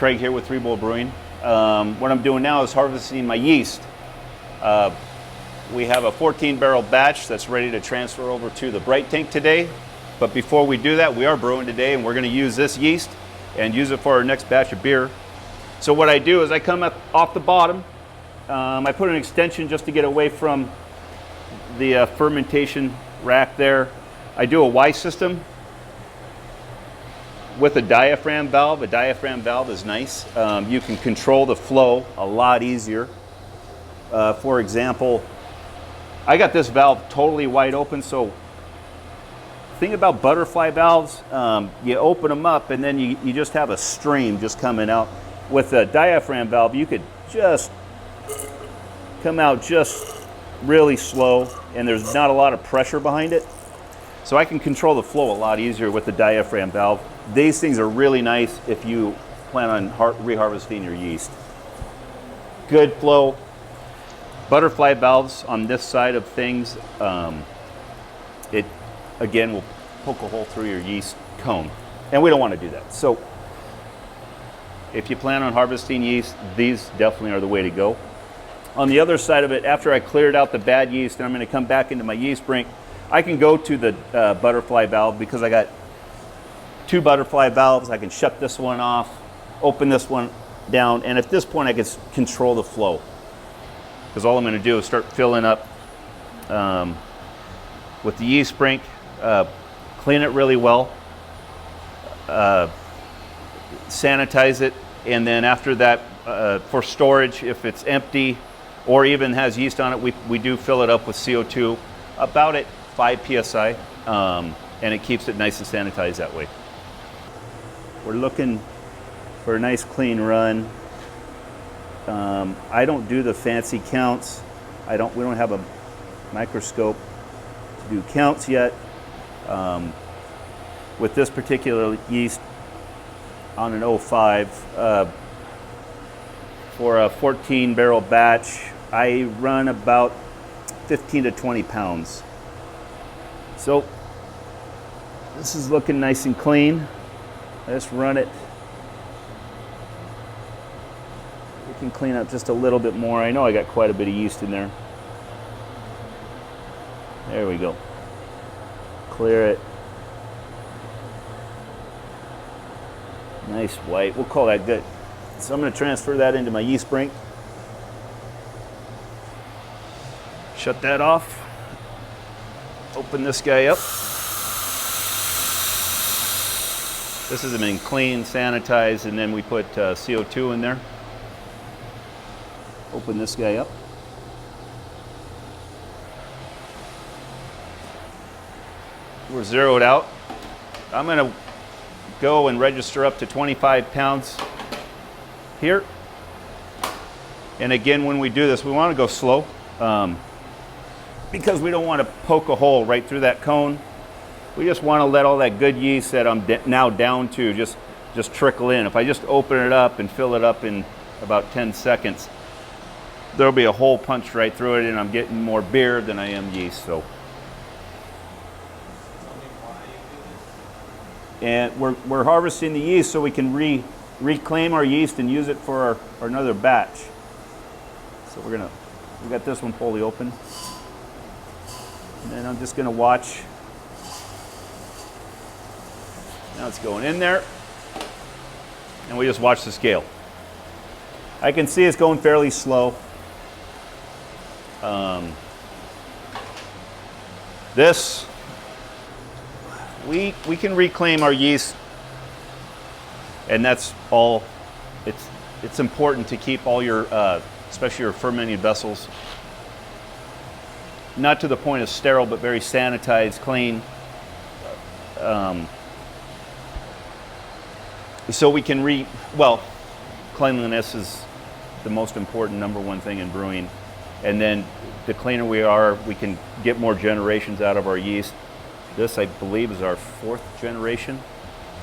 Craig here with 3 Bowl Brewing. What I'm doing now is harvesting my yeast. We have a 14 barrel batch that's ready to transfer over to the bright tank today. But before we do that, we are brewing today, and we're going to use this yeast and use it for our next batch of beer. So what I do is I come up off the bottom. I put an extension just to get away from the fermentation rack there. I do a Y system with a diaphragm valve. A diaphragm valve is nice. You can control the flow a lot easier. For example, I got this valve totally wide open, so the thing about butterfly valves, you open them up and then you just have a stream just coming out. With a diaphragm valve, you could just come out just really slow, and there's not a lot of pressure behind it. So I can control the flow a lot easier with the diaphragm valve. These things are really nice if you plan on reharvesting your yeast. Good flow. Butterfly valves on this side of things, it again will poke a hole through your yeast cone, and we don't want to do that. So if you plan on harvesting yeast, these definitely are the way to go. On the other side of it, after I cleared out the bad yeast and I'm going to come back into my yeast brink, I can go to the butterfly valve because I got 2 butterfly valves. I can shut this one off, open this one down, and at this point I can control the flow. Because all I'm going to do is start filling up with the yeast brink, clean it really well, sanitize it, and then after that, for storage, if it's empty or even has yeast on it, we do fill it up with CO2 about at 5 psi, and it keeps it nice and sanitized that way. We're looking for a nice clean run. I don't do the fancy counts. We don't have a microscope to do counts yet. With this particular yeast on an 05, for a 14 barrel batch, I run about 15 to 20 pounds. So this is looking nice and clean. Let's run it. We can clean up just a little bit more. I know I got quite a bit of yeast in there. There we go. Clear it. Nice white. We'll call that good. So I'm going to transfer that into my yeast brink. Shut that off. Open this guy up. This has been clean, sanitized, and then we put CO2 in there. Open this guy up. We're zeroed out. I'm going to go and register up to 25 pounds here. And again, when we do this, we want to go slow because we don't want to poke a hole right through that cone. We just want to let all that good yeast that I'm now down to just trickle in. If I just open it up and fill it up in about 10 seconds, there'll be a hole punched right through it, and I'm getting more beer than I am yeast. So, and we're harvesting the yeast so we can reclaim our yeast and use it for another batch. So we got this one fully open, and then I'm just gonna watch. Now it's going in there, and we just watch the scale. I can see it's going fairly slow. This, we can reclaim our yeast, and that's all. It's important to keep all your, especially your fermenting vessels, not to the point of sterile, but very sanitized, clean. So we can cleanliness is the most important #1 thing in brewing. And then the cleaner we are, we can get more generations out of our yeast. This, I believe, is our 4th generation.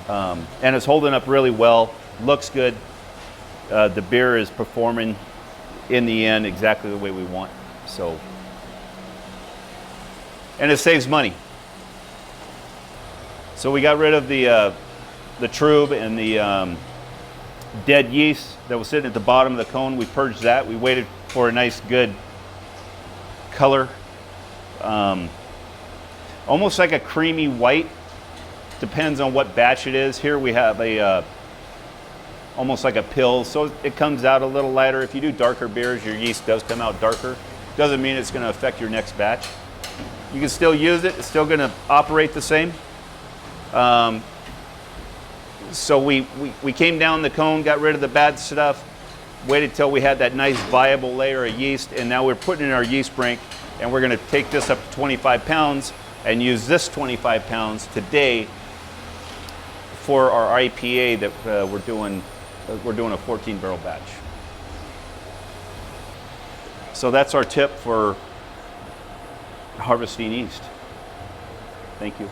And it's holding up really well, looks good. The beer is performing in the end exactly the way we want. So, and it saves money. So we got rid of the trube and the dead yeast that was sitting at the bottom of the cone. We purged that. We waited for a nice, good color. Almost like a creamy white. Depends on what batch it is. Here we have a almost like a pill, so it comes out a little lighter. If you do darker beers, your yeast does come out darker. Doesn't mean it's going to affect your next batch. You can still use it. It's still going to operate the same. So we came down the cone, got rid of the bad stuff, waited till we had that nice viable layer of yeast, and now we're putting in our yeast brink, and we're going to take this up to 25 pounds and use this 25 pounds today for our IPA that we're doing a 14 barrel batch. So that's our tip for harvesting yeast. Thank you.